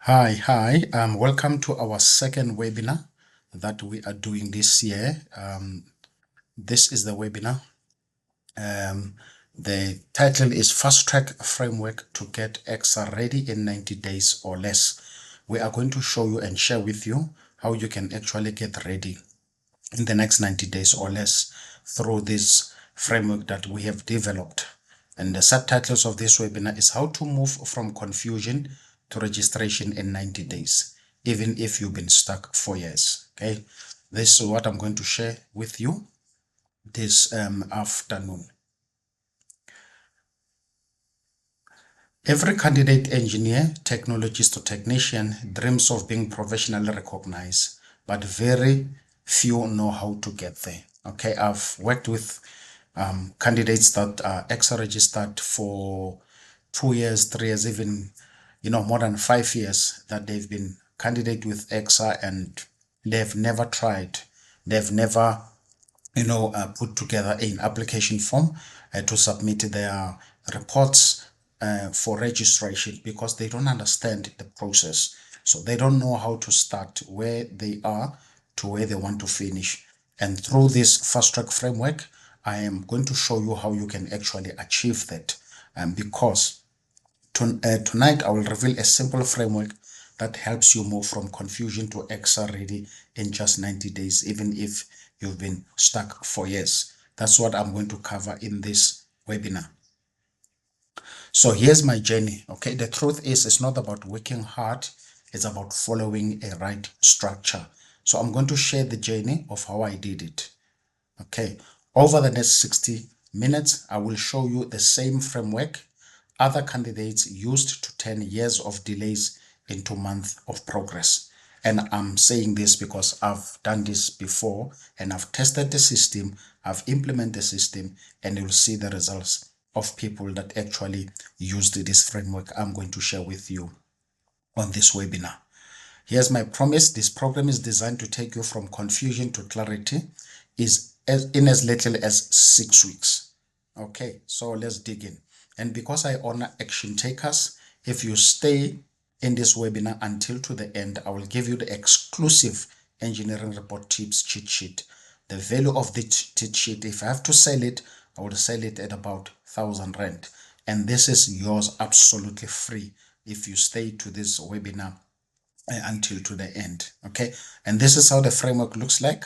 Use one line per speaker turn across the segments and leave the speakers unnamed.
Welcome to our second webinar that we are doing this year. This is the webinar. The title is Fast Track Framework to Get ECSA Ready in 90 days or less. We are going to show you and share with you how you can actually get ready in the next 90 days or less through this framework that we have developed. And the subtitles of this webinar is how to move from confusion to registration in 90 days, even if you've been stuck for years. Okay, this is what I'm going to share with you this afternoon. Every candidate engineer, technologist, or technician dreams of being professionally recognized, but very few know how to get there. Okay, I've worked with candidates that are ECSA registered for 2 years, 3 years, even more than 5 years that they've been candidate with ECSA and they've never tried, they've never put together an application form to submit their reports for registration because they don't understand the process. So they don't know how to start where they are to where they want to finish. And through this fast track framework, I am going to show you how you can actually achieve that. Because tonight I will reveal a simple framework that helps you move from confusion to ECSA ready in just 90 days, even if you've been stuck for years. That's what I'm going to cover in this webinar. So here's my journey. Okay, the truth is it's not about working hard, it's about following a right structure. So I'm going to share the journey of how I did it. Okay, over the next 60 minutes, I will show you the same framework other candidates used to turn years of delays into months of progress. And I'm saying this because I've done this before and I've tested the system, I've implemented the system, and you'll see the results of people that actually used this framework I'm going to share with you on this webinar. Here's my promise. This program is designed to take you from confusion to clarity in as little as 6 weeks. Okay, so let's dig in. And because I honor action takers, if you stay in this webinar until to the end, I will give you the exclusive engineering report tips cheat sheet. The value of the cheat sheet, if I have to sell it, I will sell it at about 1,000 Rand. And this is yours absolutely free if you stay to this webinar until to the end. Okay, and this is how the framework looks like.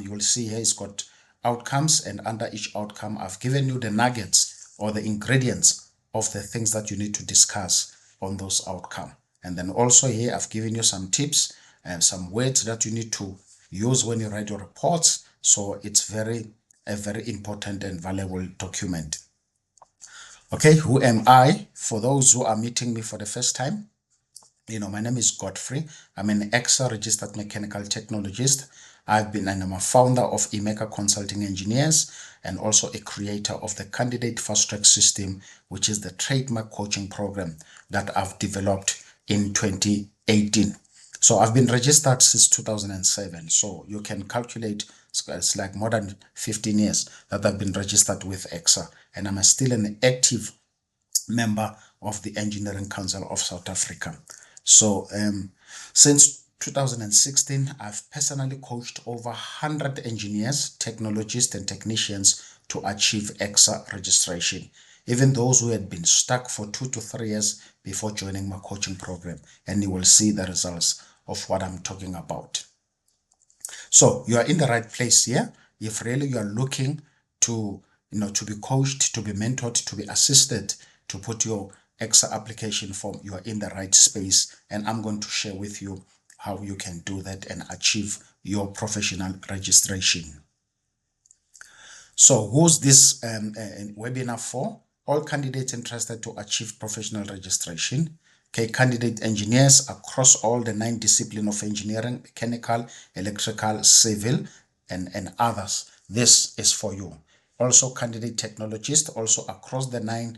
You will see here it's got outcomes, and under each outcome I've given you the nuggets or the ingredients of the things that you need to discuss on those outcomes. And then also here I've given you some tips and some words that you need to use when you write your reports. So it's a very important and valuable document. Okay, who am I? For those who are meeting me for the first time, my name is Godfrey. I'm an ECSA registered mechanical technologist. I'm a founder of Emeka Consulting Engineers and also a creator of the Candidate Fast Track System, which is the trademark coaching program that I've developed in 2018. So I've been registered since 2007. So you can calculate, it's like more than 15 years that I've been registered with ECSA, and I'm still an active member of the Engineering Council of South Africa. So since 2016, I've personally coached over 100 engineers, technologists, and technicians to achieve ECSA registration, even those who had been stuck for 2 to 3 years before joining my coaching program. And you will see the results of what I'm talking about. So you are in the right place here. If really you are looking to be coached, to be mentored, to be assisted, to put your ECSA application form, you are in the right space. And I'm going to share with you how you can do that and achieve your professional registration. So who's this webinar for? All candidates interested to achieve professional registration. Okay, candidate engineers across all the 9 disciplines of engineering, mechanical, electrical, civil, and others. This is for you. Also candidate technologists, also across the 9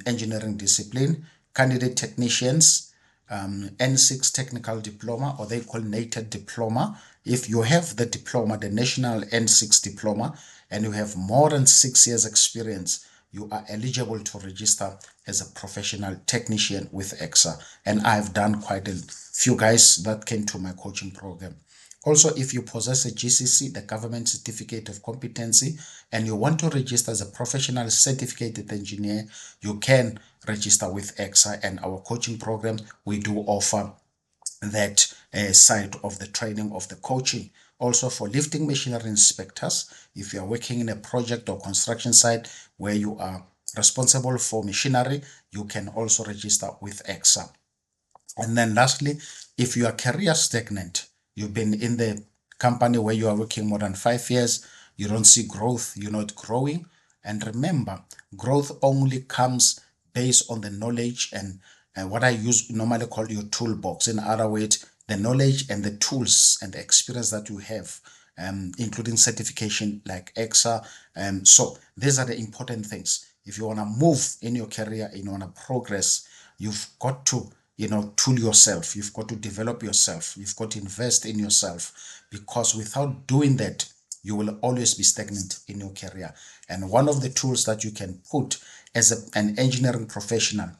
engineering discipline, candidate technicians, N6 technical diploma, or they call NATED diploma. If you have the diploma, the national N6 diploma, and you have more than 6 years experience you are eligible to register as a professional technician with ECSA. And I've done quite a few guys that came to my coaching program. Also, if you possess a GCC, the Government Certificate of Competency, and you want to register as a professional certificated engineer, you can register with ECSA. And our coaching program, we do offer that side of the training of the coaching. Also, for lifting machinery inspectors, if you are working in a project or construction site where you are responsible for machinery, you can also register with ECSA. And then lastly, if you are career stagnant, you've been in the company where you are working more than 5 years, you don't see growth, you're not growing. And remember, growth only comes based on the knowledge and what I use normally call your toolbox. In other words, the knowledge and the tools and the experience that you have, including certification like EXA. So these are the important things. If you want to move in your career, you want to progress, you've got to tool yourself. You've got to develop yourself. You've got to invest in yourself, because without doing that, you will always be stagnant in your career. And one of the tools that you can put as an engineering professional,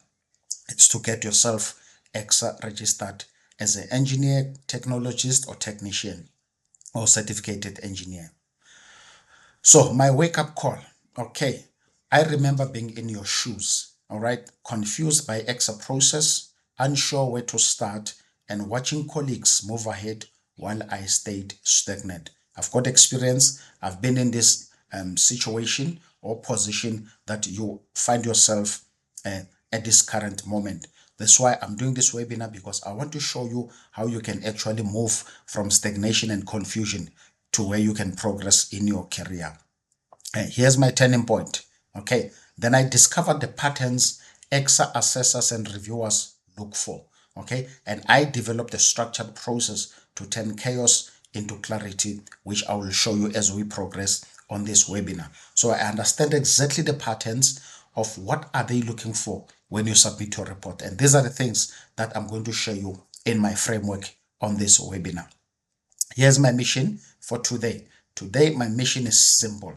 it's to get yourself EXA registered as an engineer, technologist, or technician, or certificated engineer. So my wake-up call. Okay, I remember being in your shoes, all right, confused by EXA process, unsure where to start, and watching colleagues move ahead while I stayed stagnant. I've got experience. I've been in this situation or position that you find yourself at this current moment. That's why I'm doing this webinar, because I want to show you how you can actually move from stagnation and confusion to where you can progress in your career. Here's my turning point. Okay, then I discovered the patterns EXA assessors and reviewers look for. Okay, and I developed a structured process to turn chaos into clarity, which I will show you as we progress on this webinar. So I understand exactly the patterns of what are they looking for when you submit your report. And these are the things that I'm going to show you in my framework on this webinar. Here's my mission for today. Today, my mission is simple.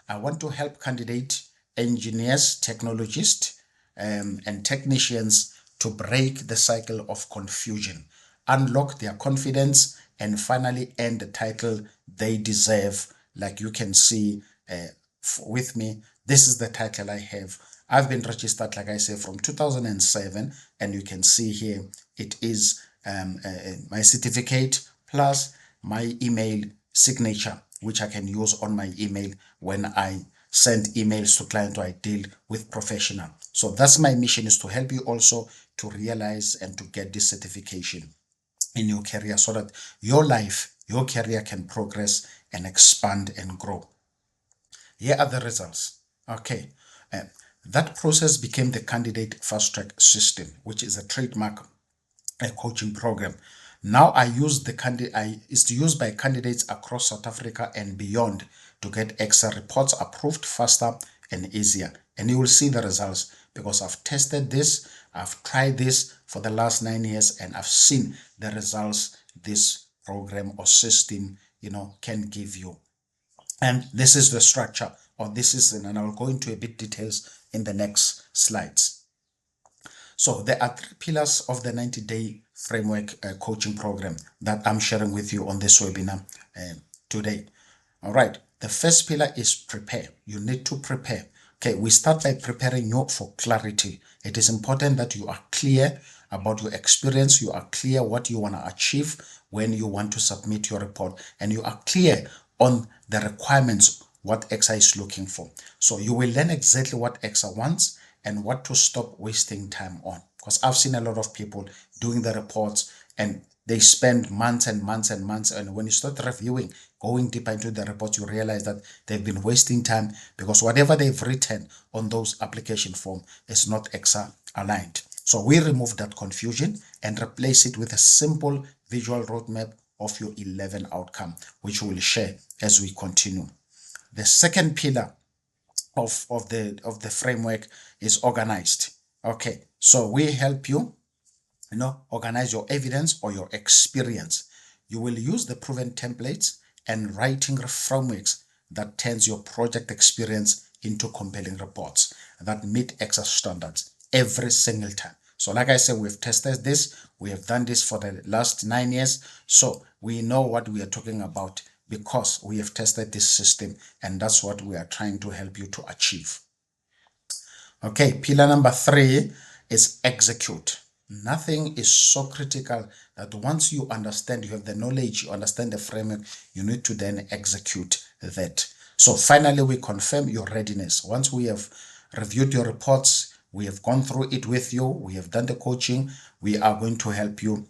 I want to help candidate engineers, technologists, and technicians to break the cycle of confusion, unlock their confidence, and finally earn the title they deserve. Like you can see with me, this is the title I have. I've been registered, like I say, from 2007, and you can see here it is my certificate plus my email signature, which I can use on my email when I send emails to clients or I deal with professional. So that's my mission, is to help you also to realize and to get this certification in your career, so that your life, your career can progress and expand and grow. Here are the results. Okay. Uh, that process became the candidate fast track system, which is a trademark a coaching program. Now I use the it's used by candidates across South Africa and beyond to get EXA reports approved faster and easier. And you will see the results, because I've tested this, I've tried this for the last 9 years, and I've seen the results this program or system, can give you. And this is the structure, or this is, and I'll go into a bit details in the next slides. So there are 3 pillars of the 90-day framework coaching program that I'm sharing with you on this webinar today. All right. The first pillar is prepare. You need to prepare. Okay. We start by preparing you for clarity. It is important that you are clear about your experience. You are clear what you want to achieve when you want to submit your report, and you are clear on the requirements, what EXA is looking for. So you will learn exactly what EXA wants and what to stop wasting time on. Because I've seen a lot of people doing the reports, and they spend months and months and months. And when you start reviewing, going deeper into the report, you realize that they've been wasting time, because whatever they've written on those application form is not EXA aligned. So we remove that confusion and replace it with a simple visual roadmap of your 11 outcome, which we will share as we continue. The second pillar of the framework is organized. Okay, so we help you organize your evidence or your experience. You will use the proven templates and writing frameworks that turns your project experience into compelling reports that meet ECSA standards every single time. So like I said, we've tested this. We have done this for the last 9 years. So we know what we are talking about because we have tested this system, and that's what we are trying to help you to achieve. Okay, pillar number 3 is execute. Nothing is so critical that once you understand, you have the knowledge, you understand the framework, you need to then execute that. So finally, we confirm your readiness. Once we have reviewed your reports, we have gone through it with you, we have done the coaching, we are going to help you,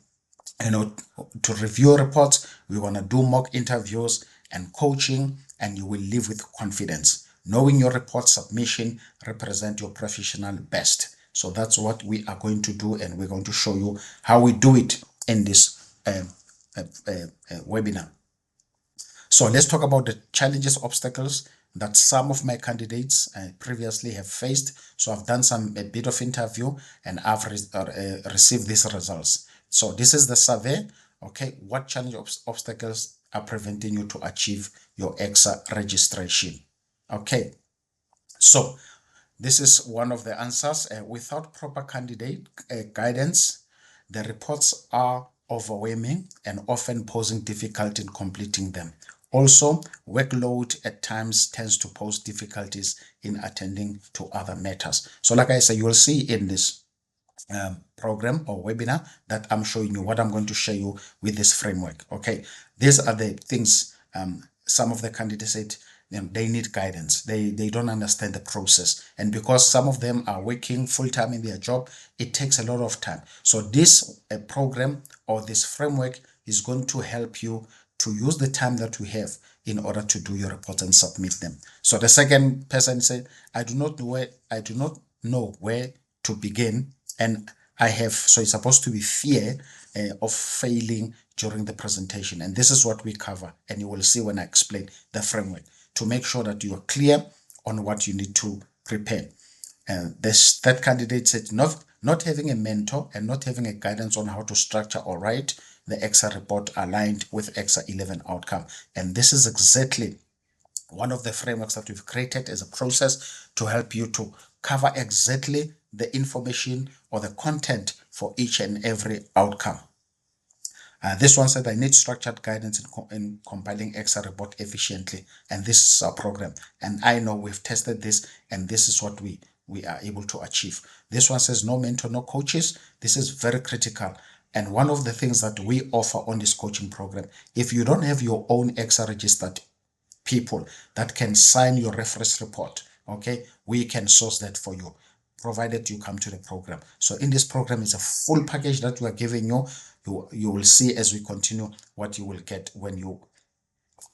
to review reports. We want to do mock interviews and coaching, and you will live with confidence, knowing your report submission represent your professional best. So that's what we are going to do, and we're going to show you how we do it in this webinar. So let's talk about the challenges, obstacles that some of my candidates previously have faced. So I've done a bit of interview, and I've received these results. So this is the survey. Okay, what challenge obstacles are preventing you to achieve your ECSA registration? Okay, so this is one of the answers. Without proper candidate guidance, the reports are overwhelming and often posing difficulty in completing them. Also, workload at times tends to pose difficulties in attending to other matters. So like I said, you will see in this program or webinar that I'm showing you what I'm going to show you with this framework. Okay, these are the things some of the candidates said they need guidance. They don't understand the process, and because some of them are working full-time in their job, it takes a lot of time. So this program or this framework is going to help you to use the time that we have in order to do your reports and submit them. So the second person said, I do not know where to begin, and I have, so it's supposed to be fear of failing during the presentation. And this is what we cover, and you will see when I explain the framework to make sure that you are clear on what you need to prepare. And this that candidate said not having a mentor and not having a guidance on how to structure or write the ECSA report aligned with ECSA 11 outcome. And this is exactly one of the frameworks that we've created as a process to help you to cover exactly the information or the content for each and every outcome. This one said, I need structured guidance in compiling ECSA report efficiently. And this is our program. And I know we've tested this, and this is what we are able to achieve. This one says, no mentor, no coaches. This is very critical. And one of the things that we offer on this coaching program, if you don't have your own ECSA registered people that can sign your reference report, okay, we can source that for you, provided you come to the program. So in this program is a full package that we are giving you. You will see as we continue what you will get when you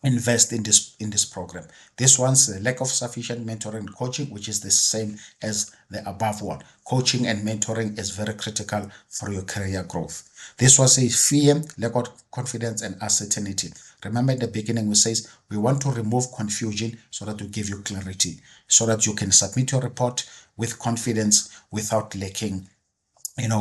invest in this program. This one's the lack of sufficient mentoring and coaching, which is the same as the above one. Coaching and mentoring is very critical for your career growth. This one says fear, lack of confidence, and uncertainty. Remember in the beginning we says we want to remove confusion so that we give you clarity, so that you can submit your report with confidence without lacking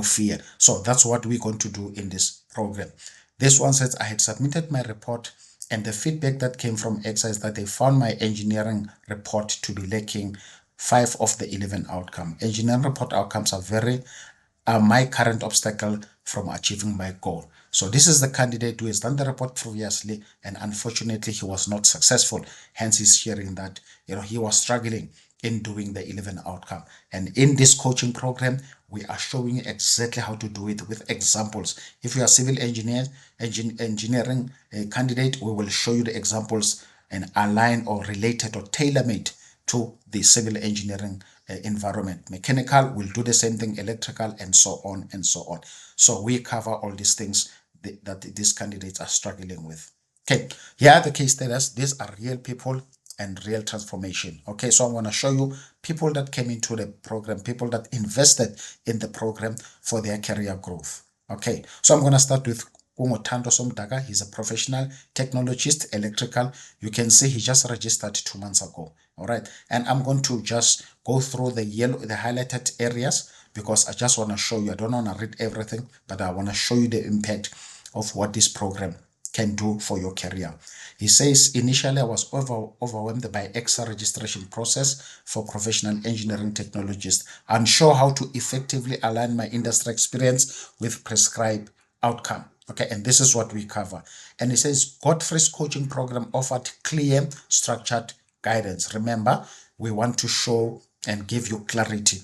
fear. So that's what we're going to do in this program. This one says, I had submitted my report, and the feedback that came from ECSA is that they found my engineering report to be lacking 5 of the 11 outcomes. Engineering report outcomes are my current obstacle from achieving my goal. So this is the candidate who has done the report previously, and unfortunately he was not successful. Hence he's sharing that he was struggling in doing the 11 outcome. And in this coaching program, we are showing you exactly how to do it with examples. If you are civil engineering candidate, we will show you the examples and align or related or tailor-made to the civil engineering environment. Mechanical will do the same thing, electrical, and so on and so on. So we cover all these things that these candidates are struggling with. Okay, here are the case studies. These are real people and real transformation. Okay, so I'm going to show you people that came into the program, people that invested in the program for their career growth. Okay, so I'm going to start with Umotando Somdaga. He's a professional technologist, electrical. You can see he just registered 2 months ago. All right, and I'm going to just go through the highlighted areas because I just want to show you. I don't want to read everything, but I want to show you the impact of what this program can do for your career. He says, initially I was overwhelmed by ECSA registration process for professional engineering technologists, unsure how to effectively align my industry experience with prescribed outcome. Okay, and this is what we cover. And he says, Godfrey's coaching program offered clear, structured guidance. Remember, we want to show and give you clarity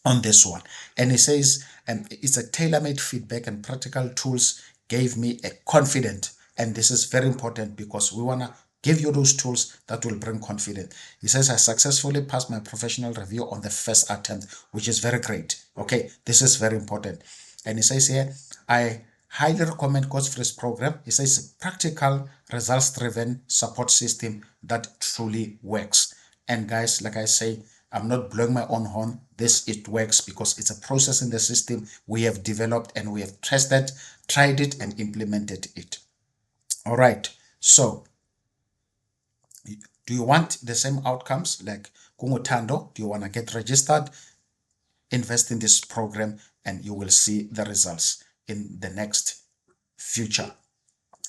on this one. And he says, it's a tailor-made feedback and practical tools gave me a confident, and this is very important because we want to give you those tools that will bring confidence. He says, I successfully passed my professional review on the first attempt, which is very great. Okay, this is very important. And he says here, I highly recommend Godfrey's program. He says, practical, results-driven support system that truly works. And guys, like I say, I'm not blowing my own horn. It works because it's a process in the system we have developed and we have tested, tried it, and implemented it. All right. So, do you want the same outcomes like Kungutando? Do you want to get registered? Invest in this program and you will see the results in the next future.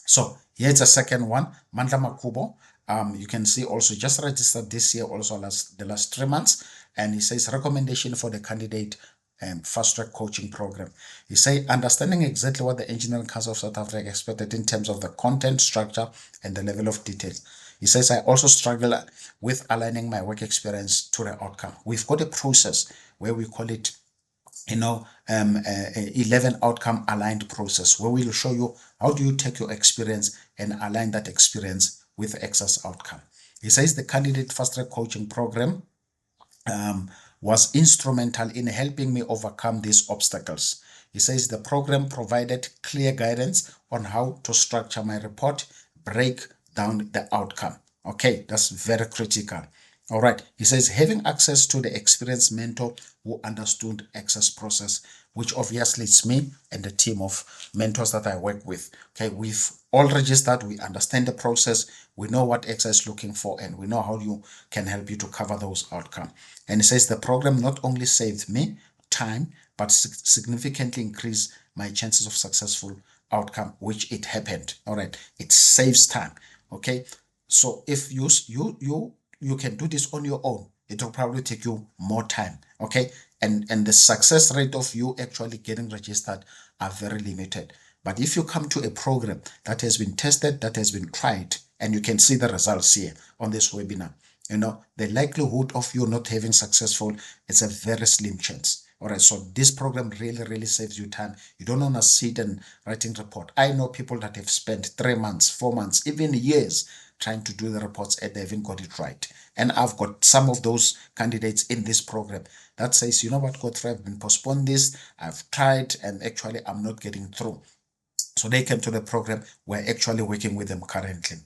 So here's a second one, Mandla Makubo. You can see also just registered this year, also the last 3 months. And he says recommendation for the candidate fast track coaching program. He say understanding exactly what the Engineering Council of South Africa expected in terms of the content, structure, and the level of detail. He says, I also struggle with aligning my work experience to the outcome. We've got a process where we call it 11 outcome aligned process, where we'll show you how do you take your experience and align that experience with ECSA's outcome. He says the candidate fast track coaching program was instrumental in helping me overcome these obstacles. He says the program provided clear guidance on how to structure my report, break down the outcome. Okay, that's very critical. All right. He says having access to the experienced mentor who understood ECSA's process, which obviously it's me and the team of mentors that I work with. Okay, we've all registered, we understand the process, we know what ECSA is looking for, and we know how you can help you to cover those outcomes. And he says the program not only saved me time, but significantly increased my chances of successful outcome, which it happened. All right, it saves time. Okay, so if you can do this on your own, it will probably take you more time. Okay, and the success rate of you actually getting registered are very limited. But if you come to a program that has been tested, that has been tried, and you can see the results here on this webinar, the likelihood of you not having successful is a very slim chance. All right, so this program really saves you time. You don't want to sit and writing report. I know people that have spent 3 months, 4 months, even years trying to do the reports and they haven't got it right. And I've got some of those candidates in this program that says, you know what, Godfrey, I've been postponed this, I've tried, and actually I'm not getting through. So they came to the program. We're actually working with them currently.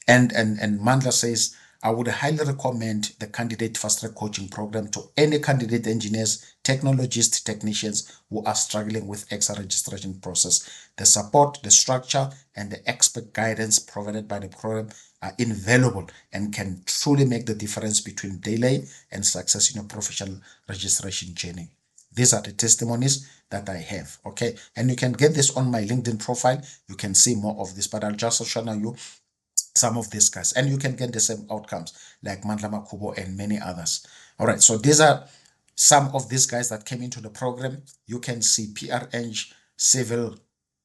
And Mandla says, I would highly recommend the candidate fast track coaching program to any candidate engineers, technologists, technicians who are struggling with ECSA registration process. The support, the structure, and the expert guidance provided by the program are invaluable and can truly make the difference between delay and success in your professional registration journey. These are the testimonies that I have. Okay, and you can get this on my LinkedIn profile. You can see more of this, but I'll just show you some of these guys, and you can get the same outcomes like Mandla Makubo and many others. All right, so these are some of these guys that came into the program. You can see PR Eng, Civil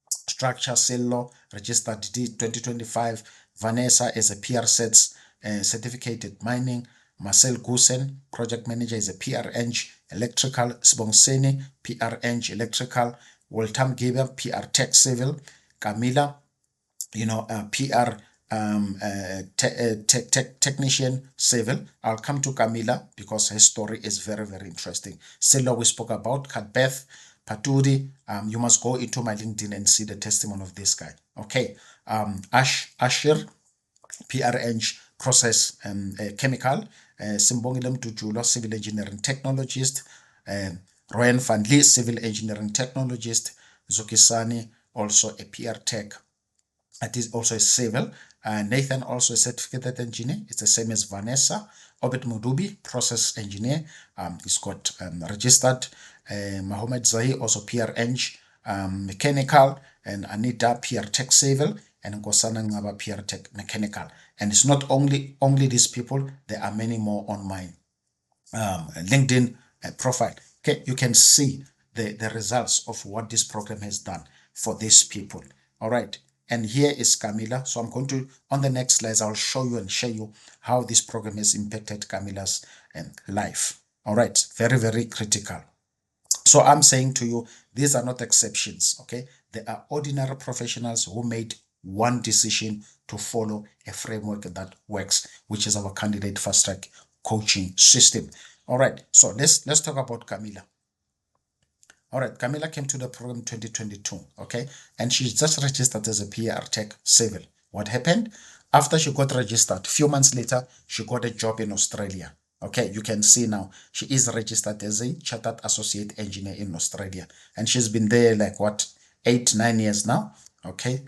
Structure, Cell Law, Registered D 2025, Vanessa is a PR Sets Certificated Mining, Marcel Gusen, Project Manager, is a PR Eng, Electrical, Sbonseni, PR Eng, Electrical, Waltam Giber, PR Tech Civil, Camila, PR technician civil. I'll come to Camila because her story is very interesting. Silo we spoke about, Katbeth, Patudi. You must go into my LinkedIn and see the testimony of this guy. Okay. Ashir, PR Eng, process chemical, Simbongilem Tujulo, civil engineering technologist, Royan Van Lee, civil engineering technologist, Zukisani, also a PR tech. It is also a civil. Nathan, also a certificated engineer. It's the same as Vanessa. Obed Mudubi, process engineer. He's got registered. Mohammed Zahi, also PR Eng, mechanical. And Anita, PR Tech Civil. and Nkosana Ngaba PR Tech Mechanical. And it's not only these people, there are many more on my LinkedIn profile. Okay, you can see the results of what this program has done for these people. All right, and here is Camila. So I'm going to, on the next slides, I'll show you and share you how this program has impacted Camila's life. All right, very, very critical. So I'm saying to you, these are not exceptions, okay? They are ordinary professionals who made one decision to follow a framework that works, which is our candidate fast track coaching system. All right, so let's talk about Camila. All right, Camila came to the program 2022, okay? And she just registered as a PR Tech Civil. What happened? After she got registered, a few months later, she got a job in Australia. Okay, you can see now she is registered as a Chartered Associate Engineer in Australia. And she's been there like what, 8-9 years now? Okay,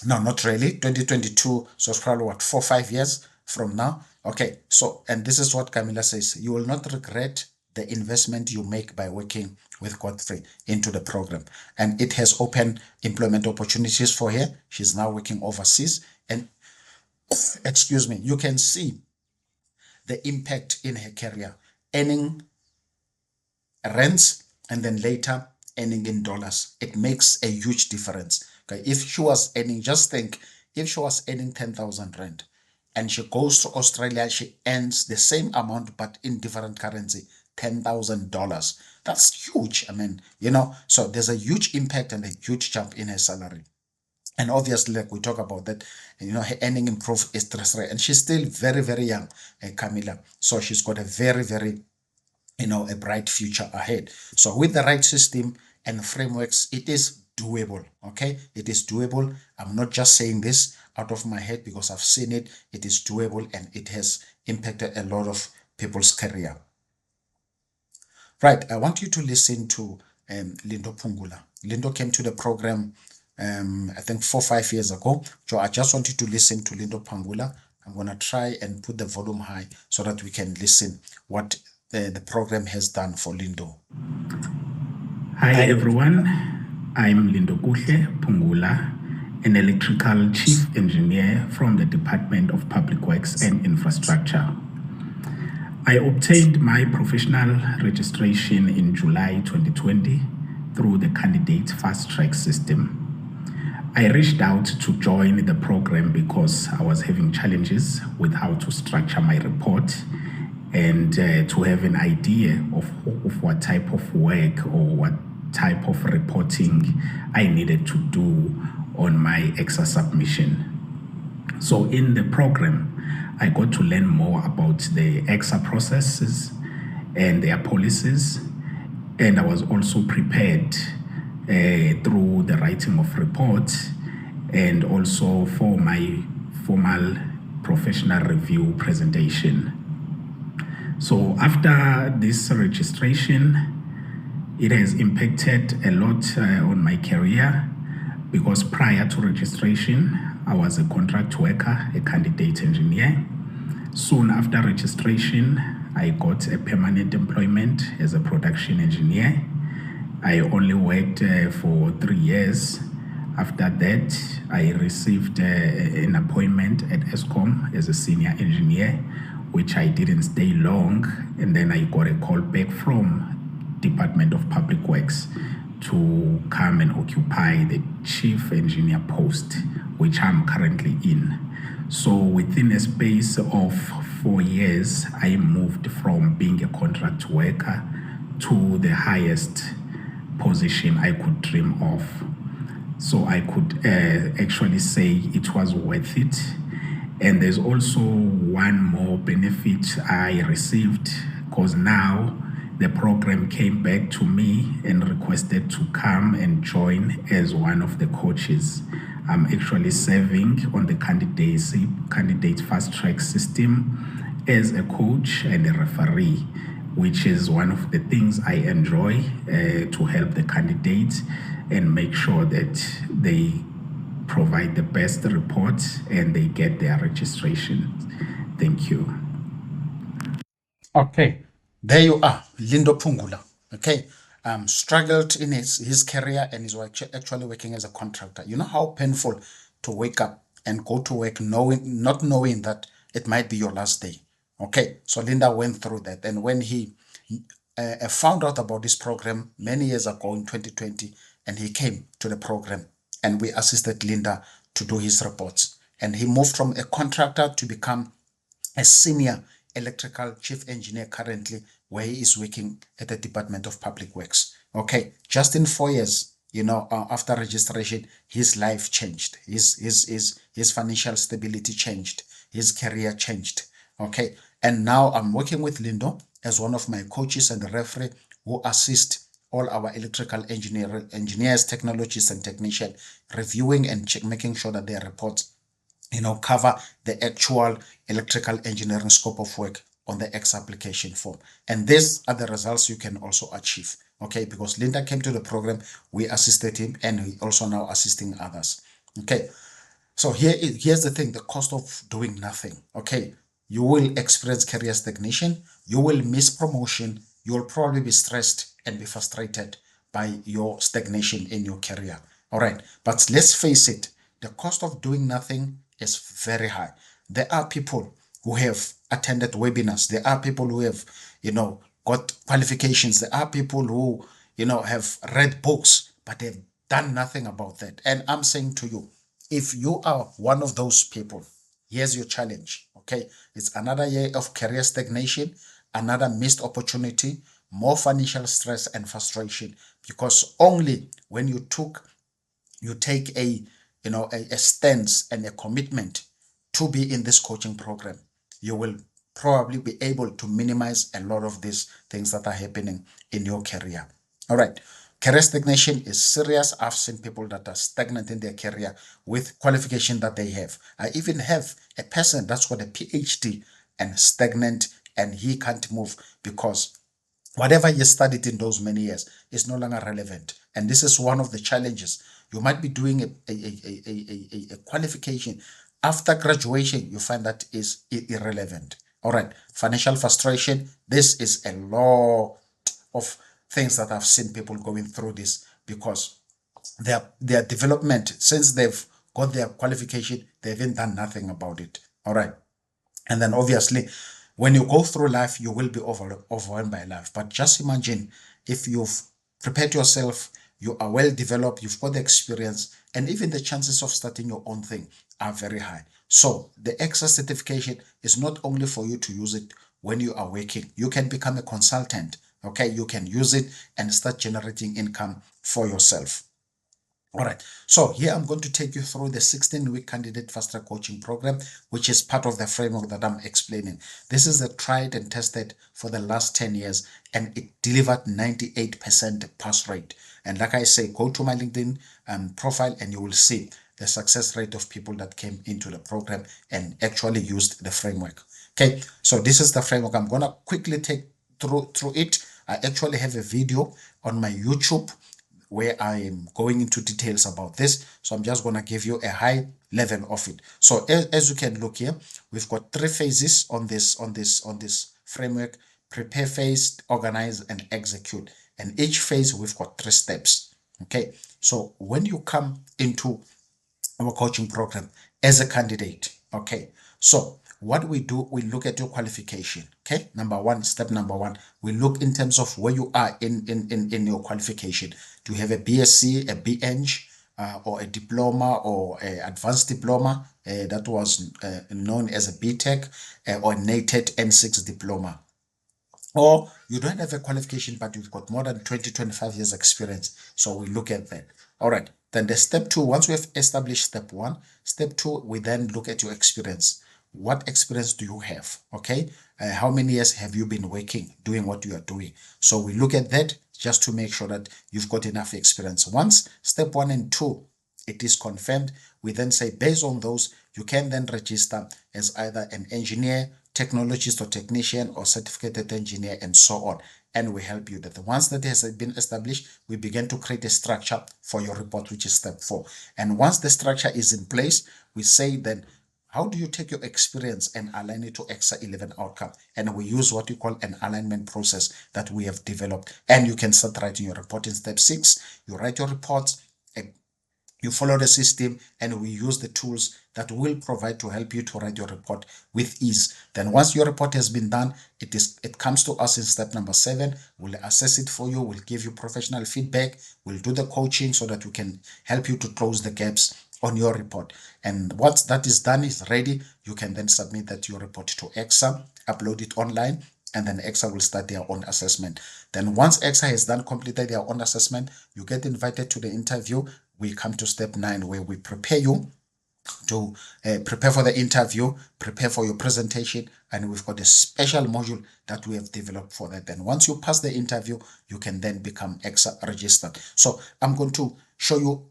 no, not really. 2022, so it's probably what, 4-5 years from now. Okay, so, and this is what Camila says: you will not regret the investment you make by working with Godfrey into the program. And it has opened employment opportunities for her. She's now working overseas. And excuse me, you can see the impact in her career, earning rents and then later earning in dollars. It makes a huge difference. Okay, if she was earning, just think, if she was earning 10,000 rand and she goes to Australia, she earns the same amount but in different currency, $10,000. That's huge. I mean, so there's a huge impact and a huge jump in her salary. And obviously, like we talk about that, her earning improved is stress rate, and she's still very, very young, Camila. So she's got a very, very a bright future ahead. So with the right system and frameworks, it is doable. Okay, it is doable. I'm not just saying this out of my head because I've seen it. It is doable and it has impacted a lot of people's career. Right, I want you to listen to Lindo Pungula. Lindo came to the program I think 4-5 years ago. So I just want you to listen to Lindo Pangula. I'm going to try and put the volume high so that we can listen what the program has done for Lindo.
Hi everyone, I'm Lindo Pungula, an electrical chief engineer from the Department of Public Works and Infrastructure. I obtained my professional registration in July 2020 through the candidate fast track system. I reached out to join the program because I was having challenges with how to structure my report and to have an idea of what type of work or what type of reporting I needed to do on my ECSA submission. So in the program, I got to learn more about the ECSA processes and their policies, and I was also prepared through the writing of reports and also for my formal professional review presentation. So after this registration, it has impacted a lot on my career because prior to registration, I was a contract worker, a candidate engineer. Soon after registration, I got a permanent employment as a production engineer. I only worked for 3 years. After that, I received an appointment at ESCOM as a senior engineer, which I didn't stay long. And then I got a call back from Department of Public Works to come and occupy the chief engineer post, which I'm currently in. So within a space of 4 years, I moved from being a contract worker to the highest position I could dream of. So I could actually say it was worth it. And there's also one more benefit I received, because now the program came back to me and requested to come and join as one of the coaches. I'm actually serving on the candidate fast track system as a coach and a referee, which is one of the things I enjoy to help the candidates and make sure that they provide the best reports and they get their registration. Thank you.
Okay, there you are, Lindo Pungula. Okay, struggled in his career and is actually working as a contractor. You know how painful to wake up and go to work not knowing that it might be your last day. Okay, so Linda went through that. And when he found out about this program many years ago in 2020, and he came to the program, and we assisted Linda to do his reports. And he moved from a contractor to become a senior electrical chief engineer currently, where he is working at the Department of Public Works. Okay, just in 4 years, after registration, his life changed. His financial stability changed. His career changed. Okay, and now I'm working with Lindo as one of my coaches and the referee who assist all our electrical engineers, technologists, and technicians reviewing and making sure that their reports cover the actual electrical engineering scope of work on the ECSA application form. And these are the results you can also achieve. Okay, because Linda came to the program, we assisted him, and he also now assisting others. Okay, so here's the thing, the cost of doing nothing. Okay, you will experience career stagnation, you will miss promotion, you will probably be stressed and be frustrated by your stagnation in your career. All right, but let's face it, the cost of doing nothing is very high. There are people who have attended webinars, there are people who have, got qualifications, there are people who, have read books, but they've done nothing about that. And I'm saying to you, if you are one of those people, here's your challenge. Okay, it's another year of career stagnation, another missed opportunity, more financial stress and frustration, because only when you take a stance and a commitment to be in this coaching program, you will probably be able to minimize a lot of these things that are happening in your career. All right. Career stagnation is serious. I've seen people that are stagnant in their career with qualification that they have. I even have a person that's got a PhD and stagnant, and he can't move because whatever you studied in those many years is no longer relevant. And this is one of the challenges. You might be doing a qualification. After graduation, you find that is irrelevant. All right. Financial frustration. This is a lot of things that I've seen people going through this, because their development, since they've got their qualification, they haven't done nothing about it. All right. And then obviously, when you go through life, you will be overwhelmed by life. But just imagine if you've prepared yourself, you are well developed, you've got the experience, and even the chances of starting your own thing are very high. So the ECSA certification is not only for you to use it when you are working. You can become a consultant. Okay, you can use it and start generating income for yourself. All right, so here I'm going to take you through the 16-week candidate fast track coaching program, which is part of the framework that I'm explaining. This is a tried and tested for the last 10 years, and it delivered 98% pass rate. And like I say, go to my LinkedIn profile and you will see the success rate of people that came into the program and actually used the framework. Okay, so this is the framework. I'm going to quickly take through it. I actually have a video on my YouTube where I am going into details about this. So I'm just going to give you a high level of it. So as you can look here, we've got 3 phases on this framework: prepare phase, organize, and execute. And each phase we've got 3 steps. Okay. So when you come into our coaching program as a candidate, okay, so what we do, we look at your qualification. Okay, step number one, we look in terms of where you are in your qualification. Do you have a BSc, a BEng, or a diploma, or an advanced diploma that was known as a BTech, or a NATED N6 diploma? Or you don't have a qualification, but you've got more than 25 years experience. So we look at that. All right. Then the step 2, once we have established step 1, step 2, we then look at your experience. What experience do you have? Okay. How many years have you been working, doing what you are doing? So we look at that just to make sure that you've got enough experience. Once step 1 and 2, it is confirmed, we then say based on those, you can then register as either an engineer, technologist or technician, or certificated engineer, and so on. And we help you that once that has been established, we begin to create a structure for your report, which is step 4. And once the structure is in place, we say then, how do you take your experience and align it to ECSA 11 outcome? And we use what we call an alignment process that we have developed. And you can start writing your report in step 6. You write your reports. You follow the system, and we use the tools that will provide to help you to write your report with ease. Then once your report has been done, it comes to us in step number 7. We'll assess it for you. We'll give you professional feedback. We'll do the coaching so that we can help you to close the gaps on your report. And once that is done, is ready, you can then submit that your report to ECSA, upload it online, and then ECSA will start their own assessment. Then once ECSA has done completed their own assessment, you get invited to the interview. We come to step 9, where we prepare you to prepare for the interview, prepare for your presentation, and we've got a special module that we have developed for that. Then once you pass the interview, you can then become ECSA registered. So I'm going to show you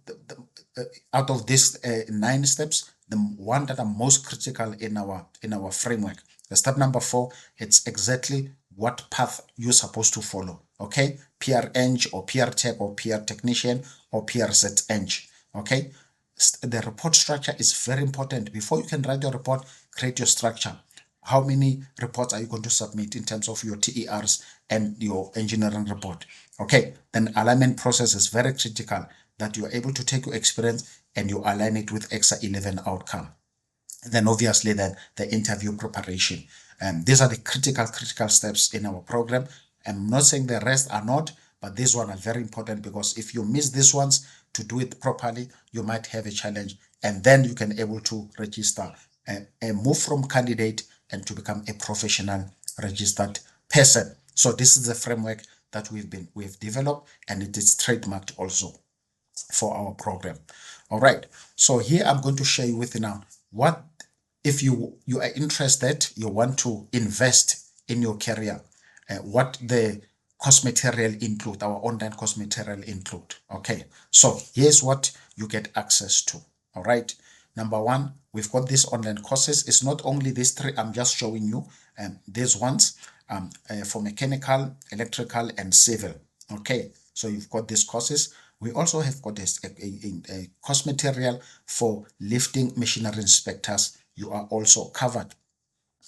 out of these 9 steps, the one that are most critical in our framework. The step number 4, it's exactly what path you're supposed to follow. Okay, PR Eng or PR Tech or PR Technician or PRZ Eng. Okay, the report structure is very important. Before you can write your report, create your structure. How many reports are you going to submit in terms of your TERs and your engineering report? Okay, then alignment process is very critical, that you are able to take your experience and you align it with ECSA 11 outcome. And then obviously then the interview preparation. These are the critical steps in our program. I'm not saying the rest are not, but these ones are very important, because if you miss these ones to do it properly, you might have a challenge, and then you can able to register and move from candidate and to become a professional registered person. So this is the framework that we've developed, and it is trademarked also for our program. All right, so here I'm going to share you with you now, what if you are interested, you want to invest in your career, what the course material include, our online course material include. Okay, so here's what you get access to. All right, number 1, we've got these online courses. It's not only these 3 I'm just showing you, and these ones for mechanical, electrical, and civil. Okay, so you've got these courses. We also have got a course material for lifting machinery inspectors. You are also covered.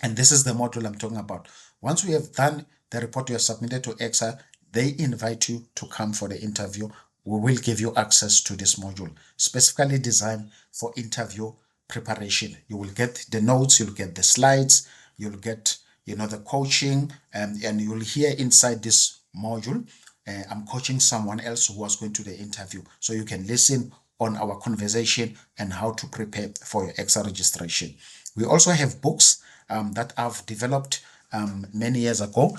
And this is the module I'm talking about. Once we have done the report you have submitted to ECSA, they invite you to come for the interview. We will give you access to this module, specifically designed for interview preparation. You will get the notes, you'll get the slides, you'll get the coaching, and you'll hear inside this module, I'm coaching someone else who was going to the interview, so you can listen on our conversation and how to prepare for your ECSA registration. We also have books that I've developed many years ago.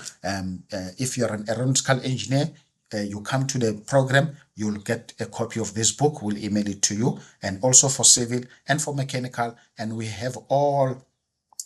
If you're an aeronautical engineer, you come to the program, you'll get a copy of this book. We'll email it to you. And also for civil and for mechanical. And we have all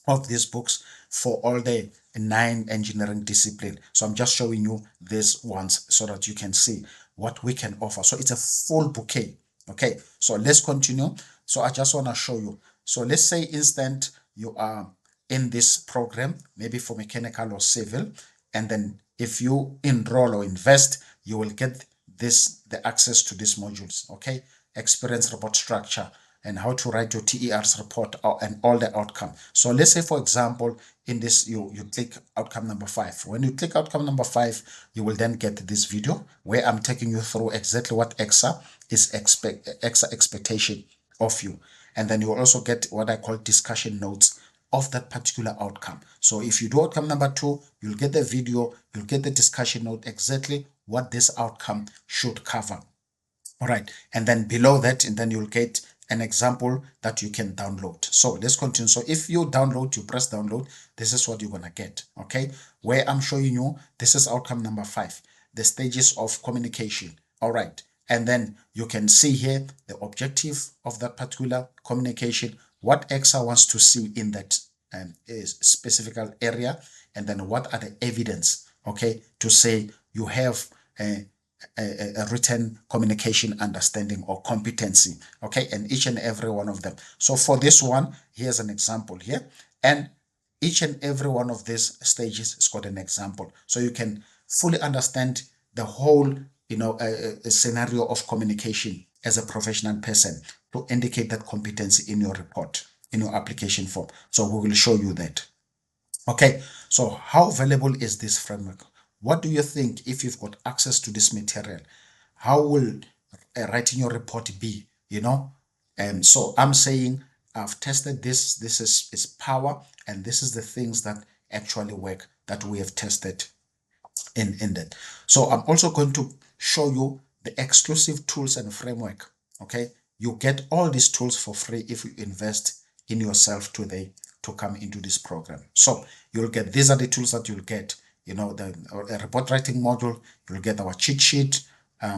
of these books for all the 9 engineering discipline. So I'm just showing you these ones so that you can see what we can offer. So it's a full bouquet. Okay, so let's continue. So I just want to show you. So let's say instant you are in this program, maybe for mechanical or civil, and then if you enroll or invest, you will get the access to these modules. Okay, experience report structure, and how to write your TER's report and all the outcome. So let's say, for example, in this, you click outcome number 5. When you click outcome number 5, you will then get this video where I'm taking you through exactly what ECSA expectation of you. And then you will also get what I call discussion notes of that particular outcome. So if you do outcome number 2, you'll get the video, you'll get the discussion note, exactly what this outcome should cover. All right, and then below that, and then you'll get an example that you can download. So let's continue. So if you download, you press download, this is what you're gonna get. Okay, where I'm showing you, this is outcome number 5, the stages of communication. All right, and then you can see here the objective of that particular communication, what ECSA wants to see in that specific area, and then what are the evidence, okay, to say you have a written communication understanding or competency. Okay, and each and every one of them. So for this one, here's an example here, and each and every one of these stages has got an example, so you can fully understand the whole a scenario of communication as a professional person to indicate that competency in your report, in your application form. So we will show you that. Okay, so how valuable is this framework? What do you think, if you've got access to this material, how will writing your report be you know. And so I'm saying I've tested this. This is power, and this is the things that actually work that we have tested in that. So I'm also going to show you the exclusive tools and framework. Okay, you get all these tools for free if you invest in yourself today to come into this program. So you'll get, these are the tools that you'll get. You know, the report writing module. You'll get our cheat sheet.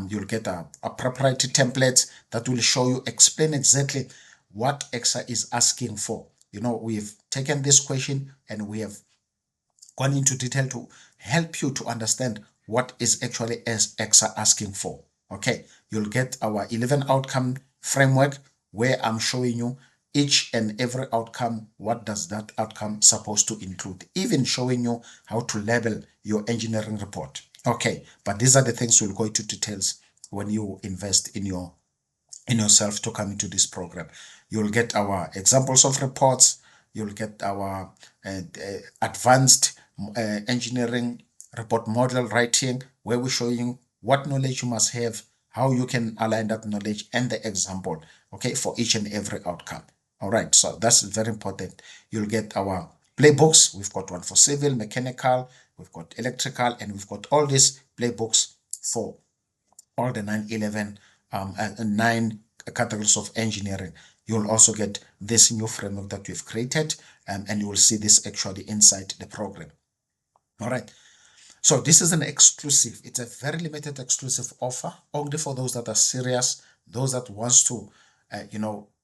You'll get a proprietary template that will show you, explain exactly what ECSA is asking for. You know, we've taken this question and we have gone into detail to help you to understand what is actually ECSA asking for. Okay, you'll get our 11 outcome framework where I'm showing you each and every outcome. What does that outcome supposed to include? Even showing you how to label your engineering report. Okay, but these are the things we'll go into details when you invest in yourself to come into this program. You'll get our examples of reports. You'll get our advanced engineering report model writing, where we show you what knowledge you must have, how you can align that knowledge, and the example, okay, for each and every outcome. All right, so that's very important. You'll get our playbooks. We've got one for civil, mechanical, we've got electrical, and we've got all these playbooks for all the 911 and 9 categories of engineering. You'll also get this new framework that we've created, and you will see this actually inside the program. All right. So this is an exclusive. It's a very limited exclusive offer, only for those that are serious, those that wants to,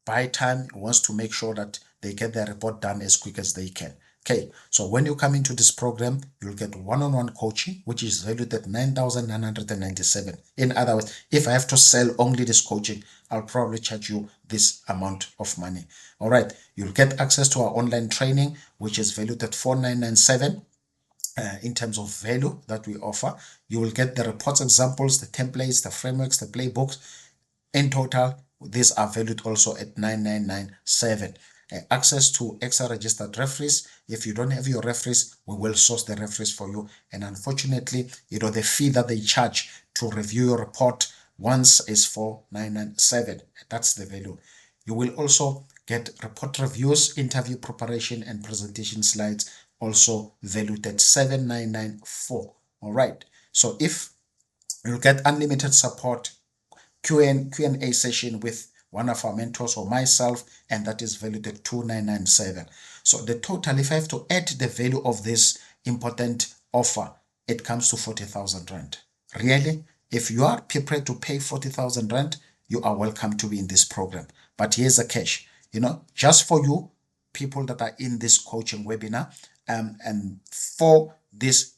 buy time, wants to make sure that they get their report done as quick as they can. Okay, so when you come into this program, you'll get one-on-one coaching, which is valued at 9,997. In other words, if I have to sell only this coaching, I'll probably charge you this amount of money. All right, you'll get access to our online training, which is valued at 4,997. In terms of value that we offer. You will get the reports examples, the templates, the frameworks, the playbooks. In total, these are valued also at 9,997. Access to ECSA registered referees. If you don't have your referees, we will source the referees for you. And unfortunately, the fee that they charge to review your report once is 4,997. That's the value. You will also get report reviews, interview preparation, and presentation slides, also valued at 7,994. All right. So if you'll get unlimited support, Q&A session with one of our mentors or myself, and that is valued at 2,997. So the total, if I have to add the value of this important offer, it comes to 40,000 rand. Really, if you are prepared to pay 40,000 rand, you are welcome to be in this program. But here's the catch, just for you people that are in this coaching webinar, and for this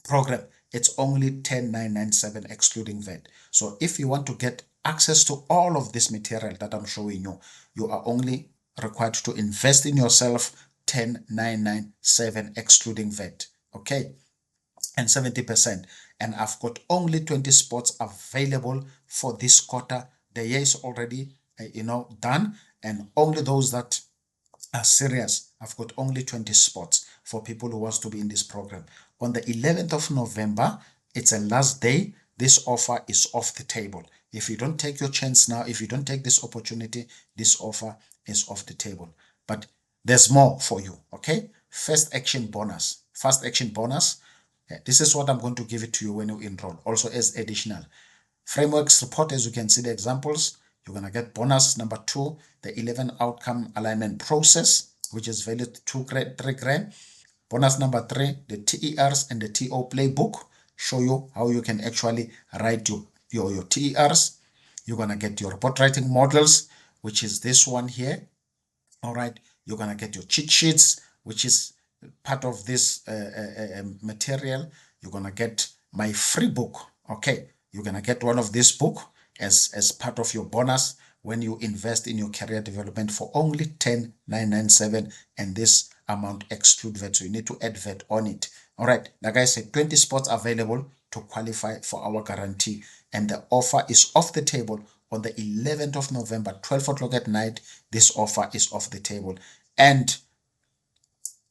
program, it's only 10,997 excluding VAT. So if you want to get access to all of this material that I'm showing you, you are only required to invest in yourself 10,997 excluding VAT. Okay, and 70%. And I've got only 20 spots available for this quarter. The year is already done, and only those that are serious, I've got only 20 spots for people who wants to be in this program. On the 11th of November, it's a last day. This offer is off the table. If you don't take your chance now, if you don't take this opportunity, this offer is off the table. But there's more for you, okay? Fast action bonus. This is what I'm going to give it to you when you enroll, also as additional. Frameworks report, as you can see the examples, you're going to get bonus number 2, the 11 outcome alignment process, which is valued 3 grand. Bonus number 3, the TERs and the TO playbook, show you how you can actually write your TERs. You're going to get your report writing models, which is this one here. All right, you're going to get your cheat sheets, which is part of this material. You're going to get my free book. Okay, you're going to get one of this book as part of your bonus when you invest in your career development for only 10,997, and this amount exclude VAT, so you need to add VAT on it. All right, like I said, 20 spots available to qualify for our guarantee, and the offer is off the table on the 11th of November, 12 o'clock at night. This offer is off the table, and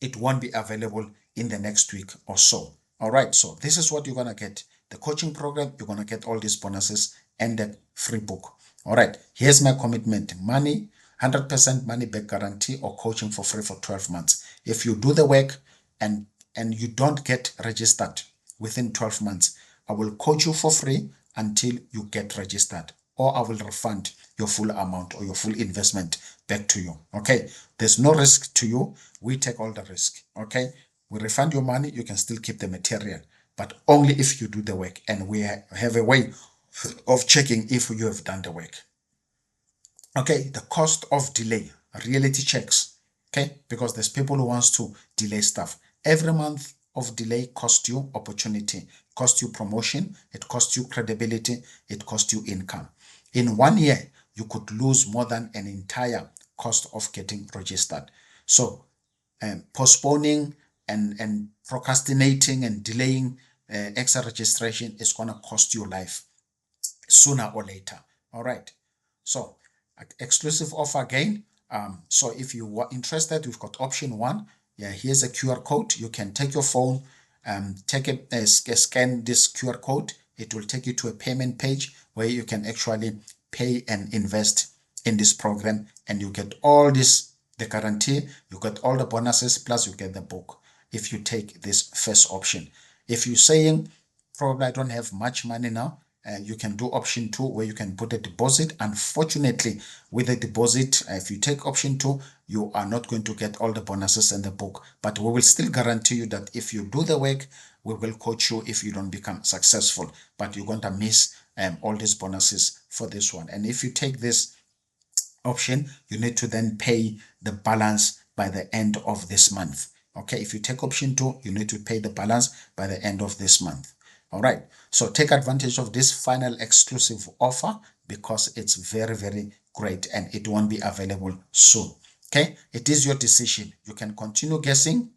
it won't be available in the next week or so. All right, so this is what you're going to get. The coaching program, you're going to get all these bonuses and the free book. All right, here's my commitment. Money, 100% money back guarantee or coaching for free for 12 months. If you do the work and you don't get registered within 12 months, I will coach you for free until you get registered, or I will refund your full amount or your full investment back to you. Okay, there's no risk to you. We take all the risk. Okay, we refund your money. You can still keep the material, but only if you do the work, and we have a way of checking if you have done the work. Okay, the cost of delay, reality checks. Okay, because there's people who wants to delay stuff. Every month of delay costs you opportunity, costs you promotion, it costs you credibility, it costs you income. In 1 year, you could lose more than an entire cost of getting registered. So postponing and procrastinating and delaying extra registration is going to cost you life sooner or later. All right. So exclusive offer again. So if you were interested, we've got option one. Yeah, here's a QR code. You can take your phone, take scan this QR code. It will take you to a payment page where you can actually pay and invest in this program, and you get all this, the guarantee, you get all the bonuses, plus you get the book if you take this first option. If you're saying probably I don't have much money now, you can do option two where you can put a deposit. Unfortunately, with a deposit, if you take option two, you are not going to get all the bonuses in the book, but we will still guarantee you that if you do the work, we will coach you if you don't become successful, but you're going to miss all these bonuses for this one. And if you take this option, you need to then pay the balance by the end of this month. Okay, if you take option two, you need to pay the balance by the end of this month. All right, so take advantage of this final exclusive offer because it's very, very great and it won't be available soon. Okay, it is your decision. You can continue guessing.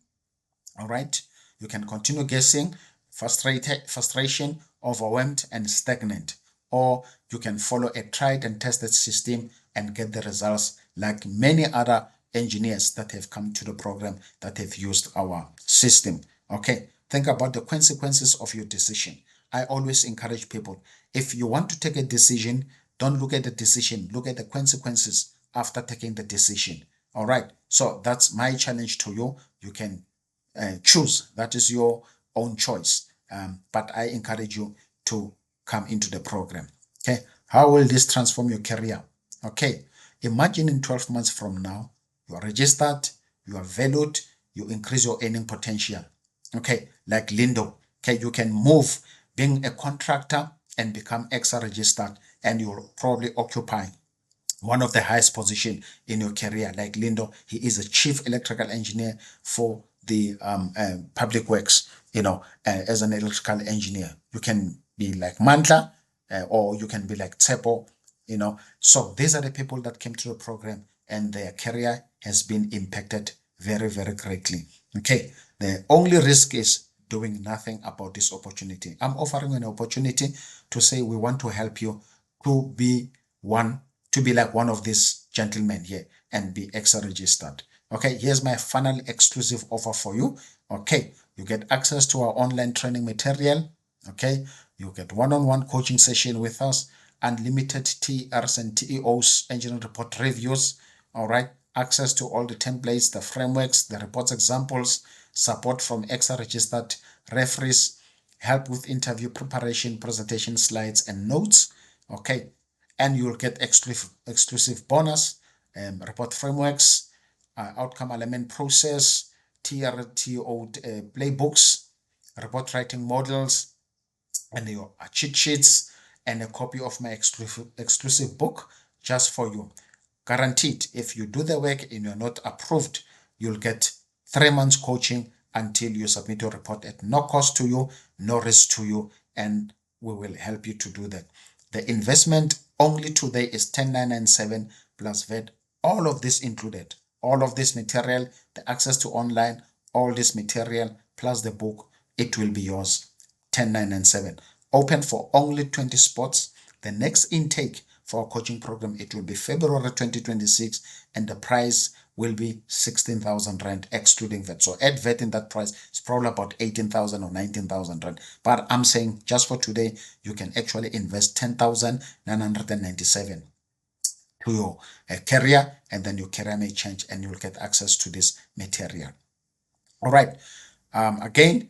All right, you can continue guessing, frustration, overwhelmed, and stagnant, or you can follow a tried and tested system and get the results like many other engineers that have come to the program that have used our system. Okay, think about the consequences of your decision. I always encourage people, if you want to take a decision, don't look at the decision, look at the consequences after taking the decision. All right, so that's my challenge to you. You can choose. That is your own choice. But I encourage you to come into the program. Okay. How will this transform your career? Okay. Imagine in 12 months from now, you are registered, you are valued, you increase your earning potential. Okay. Like Lindo. Okay. You can move being a contractor and become ECSA registered, and you'll probably occupy one of the highest position in your career. Like Lindo, he is a chief electrical engineer for the public works, as an electrical engineer. You can be like Mantla, or you can be like Tsepo, So these are the people that came to the program and their career has been impacted very, very greatly. Okay. The only risk is doing nothing about this opportunity. I'm offering an opportunity to say we want to help you to be like one of these gentlemen here and be ECSA registered. Okay, here's my final exclusive offer for you. Okay, you get access to our online training material. Okay, you get one-on-one coaching session with us, unlimited TRs and TEOs engineering report reviews. All right, access to all the templates, the frameworks, the reports examples, support from ECSA registered referees, help with interview preparation, presentation slides, and notes. Okay, and you'll get exclusive bonus, report frameworks, outcome element process, TRTO playbooks, report writing models, and your cheat sheets, and a copy of my exclusive book just for you. Guaranteed, if you do the work and you're not approved, you'll get 3 months coaching until you submit your report at no cost to you, no risk to you, and we will help you to do that. The investment only today is 10,997 plus VAT. All of this included, all of this material, the access to online, all this material plus the book, it will be yours. 10,997. Open for only 20 spots. The next intake for our coaching program, it will be February 2026, and the price will be 16,000 rand excluding VAT. So add VAT in that price, it's probably about 18,000 or 19,000 rand. But I'm saying just for today, you can actually invest 10,997. to your career, and then your career may change and you'll get access to this material. All right. Again,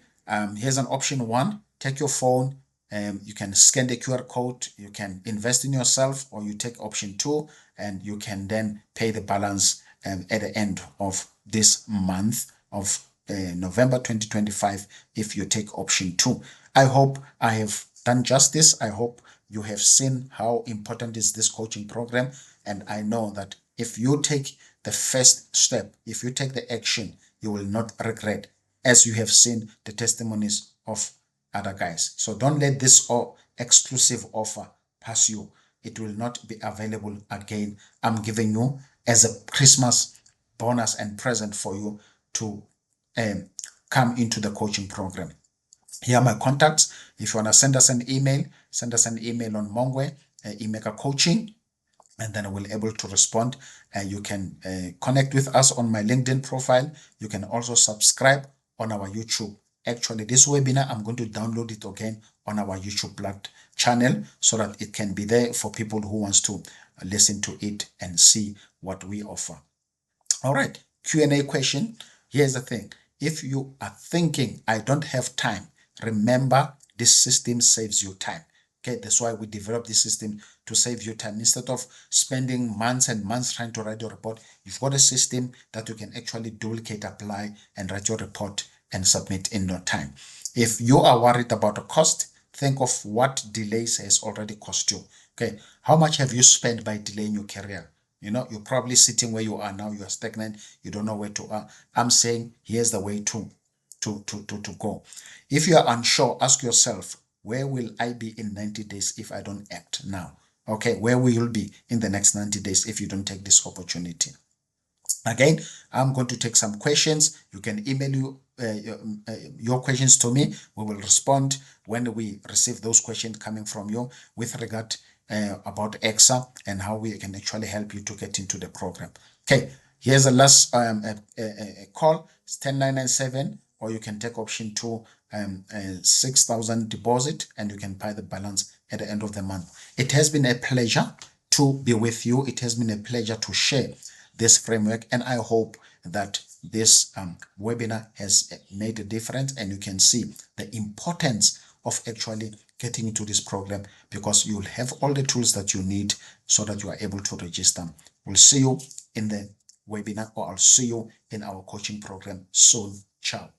here's an option one. Take your phone, you can scan the QR code, you can invest in yourself, or you take option two and you can then pay the balance at the end of this month of November 2025 if you take option two. I hope I have done justice. I hope you have seen how important is this coaching program, and I know that if you take the first step, if you take the action, you will not regret, as you have seen the testimonies of other guys. So don't let this exclusive offer pass you. It will not be available again. I'm giving you as a Christmas bonus and present for you to come into the coaching program. Here are my contacts. If you want to send us an email on Mongwe, Emeka Coaching, and then I will able to respond. You can connect with us on my LinkedIn profile. You can also subscribe on our YouTube. Actually, this webinar, I'm going to download it again on our YouTube channel so that it can be there for people who wants to listen to it and see what we offer. All right, Q&A question. Here's the thing. If you are thinking, I don't have time, remember this system saves you time. Okay, that's why we developed this system to save you time. Instead of spending months and months trying to write your report, you've got a system that you can actually duplicate, apply, and write your report and submit in no time. If you are worried about the cost, think of what delays has already cost you. Okay, how much have you spent by delaying your career? You know, you're probably sitting where you are now, you are stagnant, you don't know where to. I'm saying here's the way to go. If you are unsure, ask yourself, where will I be in 90 days if I don't act now? Okay, where will you be in the next 90 days if you don't take this opportunity? Again, I'm going to take some questions. You can email your questions to me. We will respond when we receive those questions coming from you with regard about ECSA and how we can actually help you to get into the program. Okay, here's the last call. It's 10997, or you can take option two, 6,000 deposit, and you can pay the balance at the end of the month. It has been a pleasure to be with you. It has been a pleasure to share this framework, and I hope that this webinar has made a difference and you can see the importance of actually getting into this program, because you'll have all the tools that you need so that you are able to register. We'll see you in the webinar, or I'll see you in our coaching program soon. Ciao.